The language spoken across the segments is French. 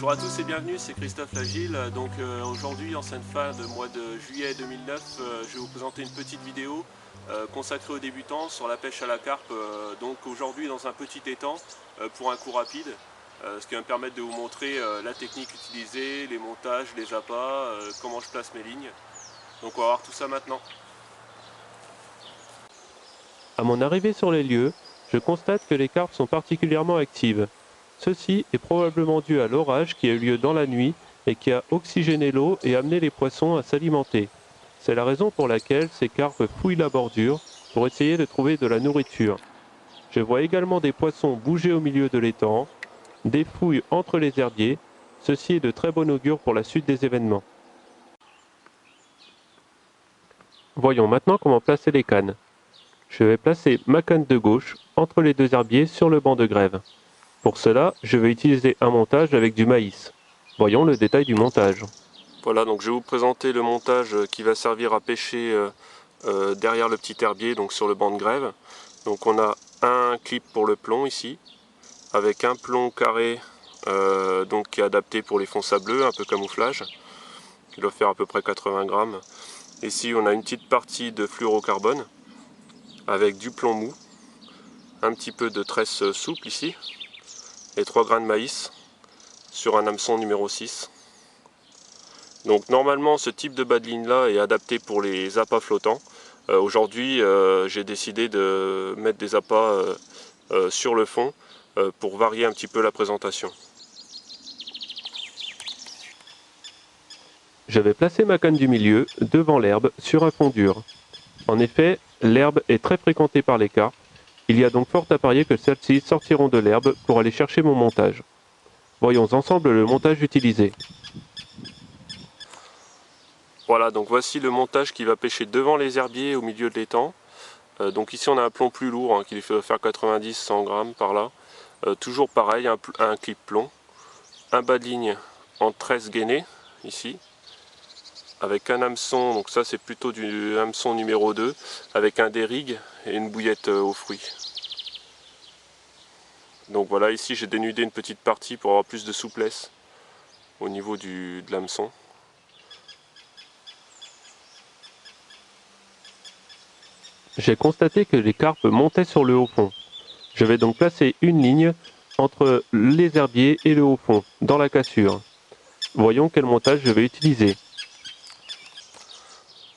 Bonjour à tous et bienvenue, c'est Christophe Lagile. Donc aujourd'hui, en cette fin de mois de juillet 2009, je vais vous présenter une petite vidéo consacrée aux débutants sur la pêche à la carpe. Donc aujourd'hui dans un petit étang pour un coup rapide, ce qui va me permettre de vous montrer la technique utilisée, les montages, les appâts, comment je place mes lignes. Donc on va voir tout ça maintenant. À mon arrivée sur les lieux, je constate que les carpes sont particulièrement actives. Ceci est probablement dû à l'orage qui a eu lieu dans la nuit et qui a oxygéné l'eau et amené les poissons à s'alimenter. C'est la raison pour laquelle ces carpes fouillent la bordure pour essayer de trouver de la nourriture. Je vois également des poissons bouger au milieu de l'étang, des fouilles entre les herbiers. Ceci est de très bon augure pour la suite des événements. Voyons maintenant comment placer les cannes. Je vais placer ma canne de gauche entre les deux herbiers sur le banc de grève. Pour cela, je vais utiliser un montage avec du maïs. Voyons le détail du montage. Voilà, donc je vais vous présenter le montage qui va servir à pêcher derrière le petit herbier, donc sur le banc de grève. Donc on a un clip pour le plomb ici, avec un plomb carré donc qui est adapté pour les fonds sableux, un peu camouflage, qui doit faire à peu près 80 grammes. Ici on a une petite partie de fluorocarbone, avec du plomb mou, un petit peu de tresse souple ici, et 3 grains de maïs sur un hameçon numéro 6. Donc normalement ce type de bas de ligne là est adapté pour les appâts flottants. Aujourd'hui j'ai décidé de mettre des appâts sur le fond pour varier un petit peu la présentation. Je vais placer ma canne du milieu devant l'herbe sur un fond dur. En effet, l'herbe est très fréquentée par les carpes. Il y a donc fort à parier que celles-ci sortiront de l'herbe pour aller chercher mon montage. Voyons ensemble le montage utilisé. Voilà, donc voici le montage qui va pêcher devant les herbiers au milieu de l'étang. Donc ici on a un plomb plus lourd, qui fait faire 90-100 grammes par là. Toujours pareil, un clip plomb. Un bas de ligne en 13 gainés, ici. Avec un hameçon, donc ça c'est plutôt du hameçon numéro 2, avec un dérigue et une bouillette aux fruits. Donc voilà, ici j'ai dénudé une petite partie pour avoir plus de souplesse au niveau de l'hameçon. J'ai constaté que les carpes montaient sur le haut fond. Je vais donc placer une ligne entre les herbiers et le haut fond, dans la cassure. Voyons quel montage je vais utiliser.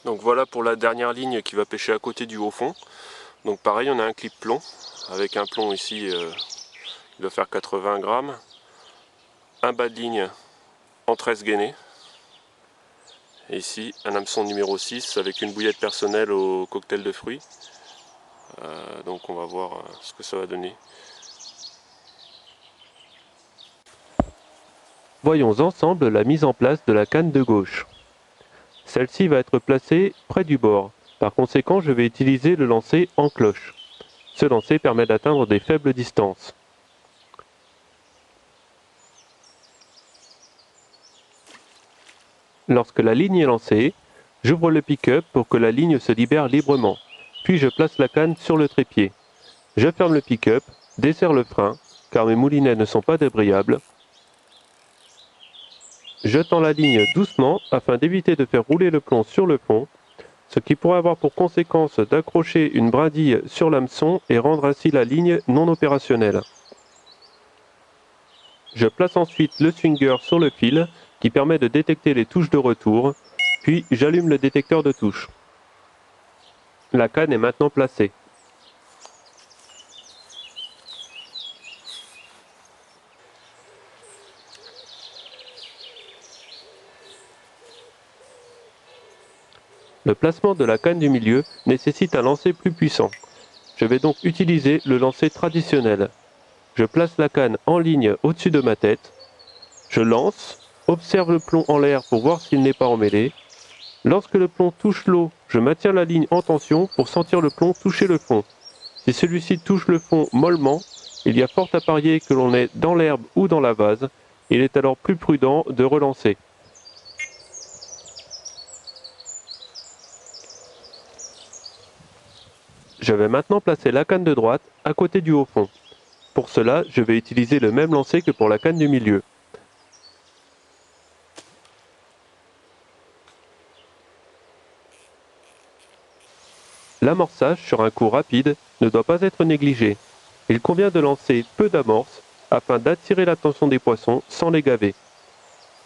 Donc voilà pour la dernière ligne qui va pêcher à côté du haut fond. Donc pareil, on a un clip plomb, avec un plomb ici qui doit faire 80 grammes. Un bas de ligne en 13 gainés. Et ici, un hameçon numéro 6 avec une bouillette personnelle au cocktail de fruits. Donc on va voir ce que ça va donner. Voyons ensemble la mise en place de la canne de gauche. Celle-ci va être placée près du bord. Par conséquent, je vais utiliser le lancer en cloche. Ce lancer permet d'atteindre des faibles distances. Lorsque la ligne est lancée, j'ouvre le pick-up pour que la ligne se libère librement. Puis je place la canne sur le trépied. Je ferme le pick-up, desserre le frein, car mes moulinets ne sont pas débrayables. Je tends la ligne doucement afin d'éviter de faire rouler le plomb sur le fond, ce qui pourrait avoir pour conséquence d'accrocher une brindille sur l'hameçon et rendre ainsi la ligne non opérationnelle. Je place ensuite le swinger sur le fil qui permet de détecter les touches de retour, puis j'allume le détecteur de touches. La canne est maintenant placée. Le placement de la canne du milieu nécessite un lancer plus puissant. Je vais donc utiliser le lancer traditionnel. Je place la canne en ligne au-dessus de ma tête. Je lance, observe le plomb en l'air pour voir s'il n'est pas emmêlé. Lorsque le plomb touche l'eau, je maintiens la ligne en tension pour sentir le plomb toucher le fond. Si celui-ci touche le fond mollement, il y a fort à parier que l'on est dans l'herbe ou dans la vase. Il est alors plus prudent de relancer. Je vais maintenant placer la canne de droite à côté du haut fond. Pour cela, je vais utiliser le même lancer que pour la canne du milieu. L'amorçage sur un coup rapide ne doit pas être négligé. Il convient de lancer peu d'amorces afin d'attirer l'attention des poissons sans les gaver.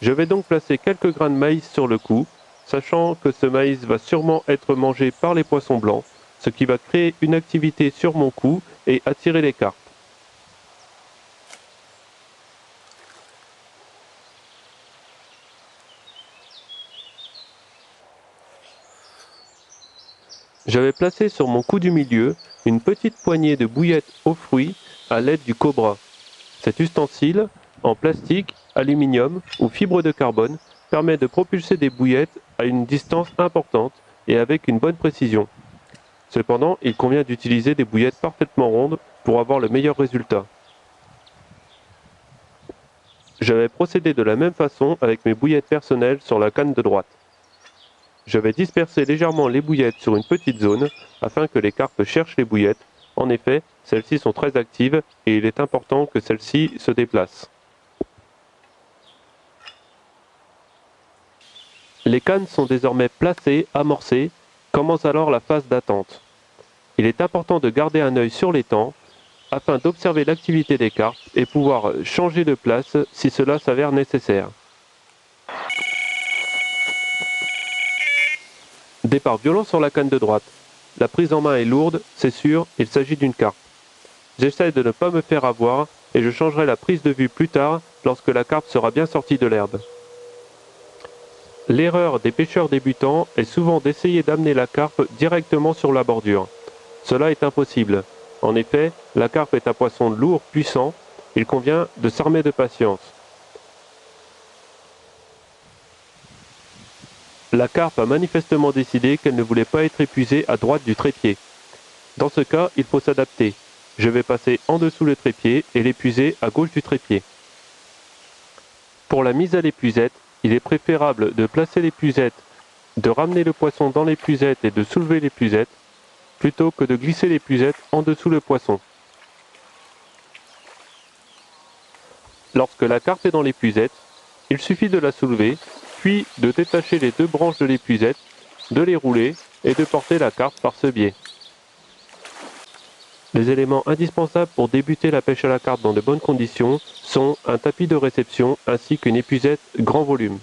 Je vais donc placer quelques grains de maïs sur le coup, sachant que ce maïs va sûrement être mangé par les poissons blancs, ce qui va créer une activité sur mon coup et attirer les carpes. J'avais placé sur mon coup du milieu une petite poignée de bouillettes aux fruits à l'aide du cobra. Cet ustensile, en plastique, aluminium ou fibre de carbone, permet de propulser des bouillettes à une distance importante et avec une bonne précision. Cependant, il convient d'utiliser des bouillettes parfaitement rondes pour avoir le meilleur résultat. Je vais procéder de la même façon avec mes bouillettes personnelles sur la canne de droite. Je vais disperser légèrement les bouillettes sur une petite zone afin que les carpes cherchent les bouillettes. En effet, celles-ci sont très actives et il est important que celles-ci se déplacent. Les cannes sont désormais placées, amorcées, commence alors la phase d'attente. Il est important de garder un œil sur les temps afin d'observer l'activité des carpes et pouvoir changer de place si cela s'avère nécessaire. Départ violent sur la canne de droite. La prise en main est lourde, c'est sûr, il s'agit d'une carpe. J'essaie de ne pas me faire avoir et je changerai la prise de vue plus tard lorsque la carpe sera bien sortie de l'herbe. L'erreur des pêcheurs débutants est souvent d'essayer d'amener la carpe directement sur la bordure. Cela est impossible. En effet, la carpe est un poisson lourd, puissant. Il convient de s'armer de patience. La carpe a manifestement décidé qu'elle ne voulait pas être épuisée à droite du trépied. Dans ce cas, il faut s'adapter. Je vais passer en dessous le trépied et l'épuiser à gauche du trépied. Pour la mise à l'épuisette, il est préférable de placer l'épuisette, de ramener le poisson dans l'épuisette et de soulever l'épuisette, plutôt que de glisser l'épuisette en dessous le poisson. Lorsque la carpe est dans l'épuisette, il suffit de la soulever, puis de détacher les deux branches de l'épuisette, de les rouler et de porter la carpe par ce biais. Les éléments indispensables pour débuter la pêche à la carpe dans de bonnes conditions sont un tapis de réception ainsi qu'une épuisette grand volume.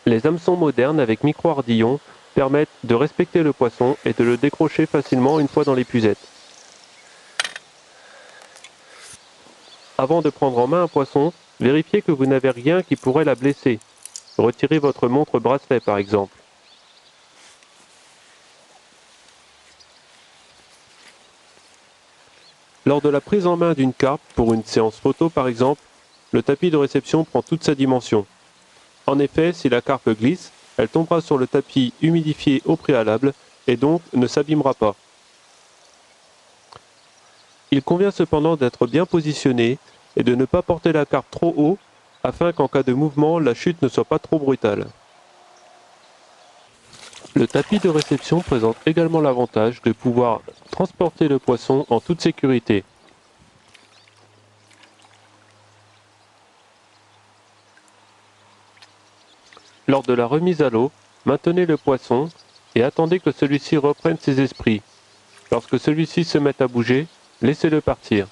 Les hameçons modernes avec micro-ardillons permettent de respecter le poisson et de le décrocher facilement une fois dans l'épuisette. Avant de prendre en main un poisson, vérifiez que vous n'avez rien qui pourrait la blesser. Retirez votre montre bracelet par exemple. Lors de la prise en main d'une carpe pour une séance photo par exemple, le tapis de réception prend toute sa dimension. En effet, si la carpe glisse, elle tombera sur le tapis humidifié au préalable et donc ne s'abîmera pas. Il convient cependant d'être bien positionné et de ne pas porter la carpe trop haut afin qu'en cas de mouvement, la chute ne soit pas trop brutale. Le tapis de réception présente également l'avantage de pouvoir transporter le poisson en toute sécurité. Lors de la remise à l'eau, maintenez le poisson et attendez que celui-ci reprenne ses esprits. Lorsque celui-ci se met à bouger, laissez-le partir.